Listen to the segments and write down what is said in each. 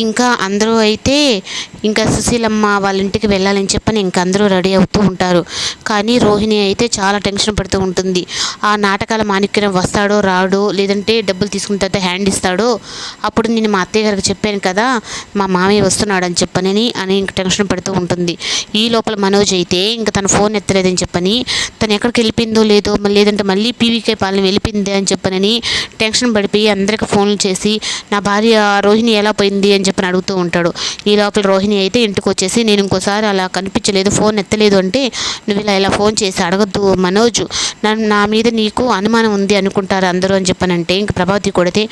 ఇంకా అందరూ అయితే ఇంకా సుశీలమ్మ వాళ్ళ ఇంటికి వెళ్ళాలని చెప్పని ఇంకా అందరూ రెడీ అవుతూ ఉంటారు. కానీ రోహిణి అయితే చాలా టెన్షన్ పడుతూ ఉంటుంది. ఆ నాటకాల మాణిక్యం వస్తాడో రాడో, లేదంటే డబ్బులు తీసుకున్న తర్వాత హ్యాండ్ ఇస్తాడో, అప్పుడు నేను మా అత్తయ్య గారికి చెప్పాను కదా మా మామయ్య వస్తున్నాడు అని చెప్పనని ఇంక టెన్షన్ పడుతూ ఉంటుంది. ఈ లోపల మనోజ్ అయితే ఇంకా తన ఫోన్ ఎత్తలేదని చెప్పని, తను ఎక్కడికి వెళ్ళిపోయిందో లేదో, లేదంటే మళ్ళీ పీవీకే పాలన వెళ్ళిపోయింది అని చెప్పనని టెన్షన్ పడిపోయి అందరికి ఫోన్లు చేసి నా భార్య రోహిణి ఎలా పోయింది అని చెప్పని అడుగుతూ ఉంటాడు. ఈ లోపల రోహిణి అయితే ఇంటికి వచ్చేసి నేను ఇంకోసారి అలా కనిపించలేదు, ఫోన్ ఎత్తలేదు అంటే నువ్వు ఇలా ఫోన్ చేసి అడగద్దు మనోజ్, నా మీద నీకు అనుమానం ఉంది అనుకుంటారు అందరూ అని చెప్పనంటే ఇంక ప్రభావతి కొడితే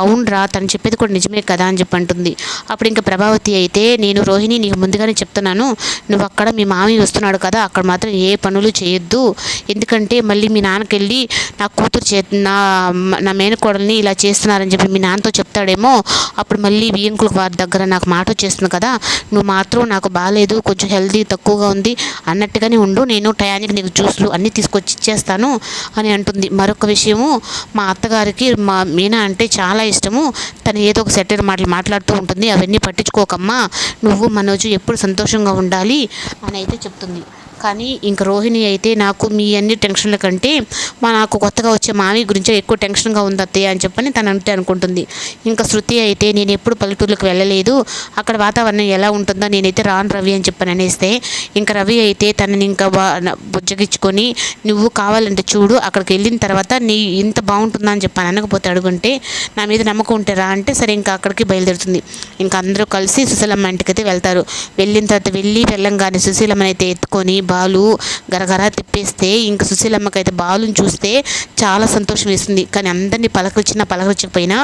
అవునరా తను చెప్పేది కూడా నిజమే కదా అని చెప్పి అంటుంది. అప్పుడు ఇంకా ప్రభావతి అయితే నేను రోహిణి నీకు ముందుగానే చెప్తున్నాను, నువ్వు అక్కడ మీ మామయ్య వస్తున్నాడు కదా అక్కడ మాత్రం ఏ పనులు చేయొద్దు, ఎందుకంటే మళ్ళీ మీ నాన్నకెళ్ళి నా కూతురు నా మేనకోడల్ని ఇలా చేస్తున్నారని చెప్పి మీ నాన్నతో చెప్తాడేమో, అప్పుడు మళ్ళీ వీఎంకుల వారి దగ్గర నాకు మాట వచ్చేస్తుంది కదా, నువ్వు మాత్రం నాకు బాగాలేదు, కొంచెం హెల్తీ తక్కువగా ఉంది అన్నట్టుగానే ఉండు, నేను టయానికి నీకు జ్యూస్లు అన్నీ తీసుకొచ్చి ఇచ్చేస్తాను అని అంటుంది. మరొక విషయము, మా అత్తగారికి మా మీనా అంటే చాలా ఇష్టము, తను ఏదో ఒక సెటర్ మాటలు మాట్లాడుతూ ఉంటుంది, అవన్నీ పట్టించుకోకమ్మా, నువ్వు మనోజు ఎప్పుడు సంతోషంగా ఉండాలి అని అయితే చెప్తుంది. కానీ ఇంక రోహిణి అయితే నాకు మీ అన్ని టెన్షన్ల కంటే నాకు కొత్తగా వచ్చే మామి గురించి ఎక్కువ టెన్షన్గా ఉంది అత్తయ్య అని చెప్పని తను అంటే అనుకుంటుంది. ఇంకా శృతి అయితే నేను ఎప్పుడు పల్లెటూర్లకు వెళ్ళలేదు, అక్కడ వాతావరణం ఎలా ఉంటుందో నేనైతే రాను రవి అని చెప్పని అనేస్తే ఇంకా రవి అయితే తనని ఇంకా బుజ్జగించుకొని నువ్వు కావాలంటే చూడు, అక్కడికి వెళ్ళిన తర్వాత నీ ఇంత బాగుంటుందా అని చెప్పని అనకపోతే అడుగుంటే నా మీద నమ్మకం ఉంటే రా అంటే సరే ఇంకా అక్కడికి బయలుదేరుతుంది. ఇంకా అందరూ కలిసి సుశీలమ్మ ఇంటికి అయితే వెళ్తారు. వెళ్ళిన తర్వాత వెళ్ళంగానే సుశీలమ్మని అయితే ఎత్తుకొని బాలు గరగరా తిప్పేస్తే ఇంక సుశీలమ్మకి అయితే బాలుని చూస్తే చాలా సంతోషం వేస్తుంది. కానీ అందరినీ పలకరించకపోయినా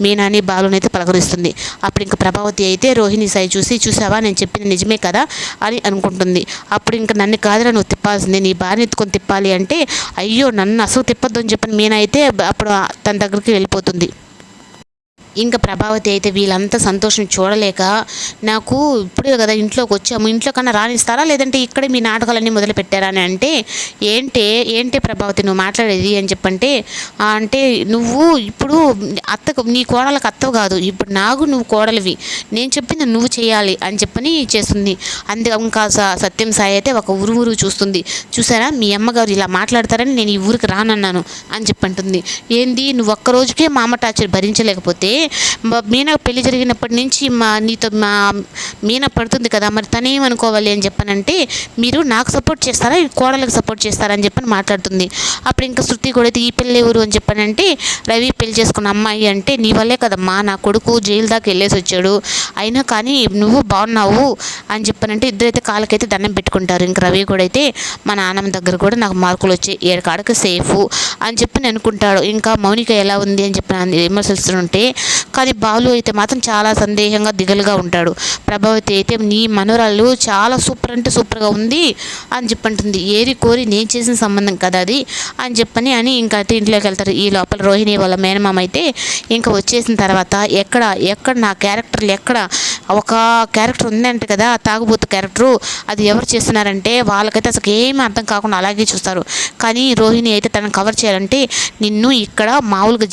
మీనాని బాలుని అయితే పలకరిస్తుంది. అప్పుడు ఇంక ప్రభావతి అయితే రోహిణి సాయి చూసావా నేను చెప్పింది నిజమే కదా అని అనుకుంటుంది. అప్పుడు ఇంక నన్ను కాదురా నువ్వు తిప్పాల్సిందే, నీ భార్యని ఎత్తుకొని తిప్పాలి అంటే అయ్యో నన్ను అసలు తిప్పొద్దు అని చెప్పిన మీనా అయితే అప్పుడు తన దగ్గరికి వెళ్ళిపోతుంది. ఇంకా ప్రభావతి అయితే వీళ్ళంతా సంతోషం చూడలేక నాకు ఇప్పుడే కదా ఇంట్లోకి వచ్చాము, ఇంట్లో కన్నా రానిస్తారా లేదంటే ఇక్కడే మీ నాటకాలన్నీ మొదలు పెట్టారా అని అంటే ఏంటే ప్రభావతి నువ్వు మాట్లాడేది అని చెప్పంటే అంటే నువ్వు ఇప్పుడు నీ కోడలకు అత్తవు కాదు, ఇప్పుడు నాకు నువ్వు కోడలివి, నేను చెప్పింది నువ్వు చేయాలి అని చెప్పని చేస్తుంది. ఇంకా సత్యం సాయి అయితే ఒక ఊరు చూస్తుంది. చూసారా మీ అమ్మగారు ఇలా మాట్లాడతారని నేను ఈ ఊరికి రానన్నాను అని చెప్పంటుంది. ఏంది నువ్వు ఒక్క రోజుకే మా అమ్మ టార్చర్ భరించలేకపోతే మీనా పెళ్లి జరిగినప్పటి నుంచి నీతో మీనా పడుతుంది కదా, మరి తనేమనుకోవాలి అని చెప్పనంటే మీరు నాకు సపోర్ట్ చేస్తారా కోడలకు సపోర్ట్ చేస్తారా అని చెప్పని మాట్లాడుతుంది. అప్పుడు ఇంకా శృతి కూడా ఈ పెళ్ళి ఎవరు అని చెప్పనంటే రవి పెళ్లి చేసుకున్న అమ్మాయి అంటే నీ వల్లే కదమ్మా నా కొడుకు జైలు దాకా వెళ్ళేసి వచ్చాడు, అయినా కానీ నువ్వు బాగున్నావు అని చెప్పనంటే ఇద్దరైతే కాళ్ళకైతే దండం పెట్టుకుంటారు. ఇంకా రవి కూడా అయితే మా నాన్నమ్మ దగ్గర కూడా నాకు మార్కులు వచ్చాయి, ఏడకాడకు సేఫ్ అని చెప్పని అనుకుంటాడు. ఇంకా మౌనిక ఎలా ఉంది అని చెప్పి విమర్శిస్తుంటే కానీ బాలు అయితే మాత్రం చాలా సందేహంగా దిగలుగా ఉంటాడు. ప్రభావతి అయితే నీ మనోరాలు చాలా సూపర్ అంటే సూపర్గా ఉంది అని చెప్పంటుంది. ఏరి కోరి నేను చేసిన సంబంధం కదా అది అని చెప్పని ఇంకా ఇంట్లోకి వెళ్తారు. ఈ లోపల రోహిణి వాళ్ళ మేనమామ అయితే ఇంకా వచ్చేసిన తర్వాత ఎక్కడ నా క్యారెక్టర్లు ఎక్కడ ఒక క్యారెక్టర్ ఉందంటే కదా తాగుబోతు క్యారెక్టరు, అది ఎవరు చేస్తున్నారంటే వాళ్ళకైతే అసలు ఏమీ అర్థం కాకుండా అలాగే చూస్తారు. కానీ రోహిణి అయితే తనను కవర్ చేయాలంటే నిన్ను ఇక్కడ మామూలుగా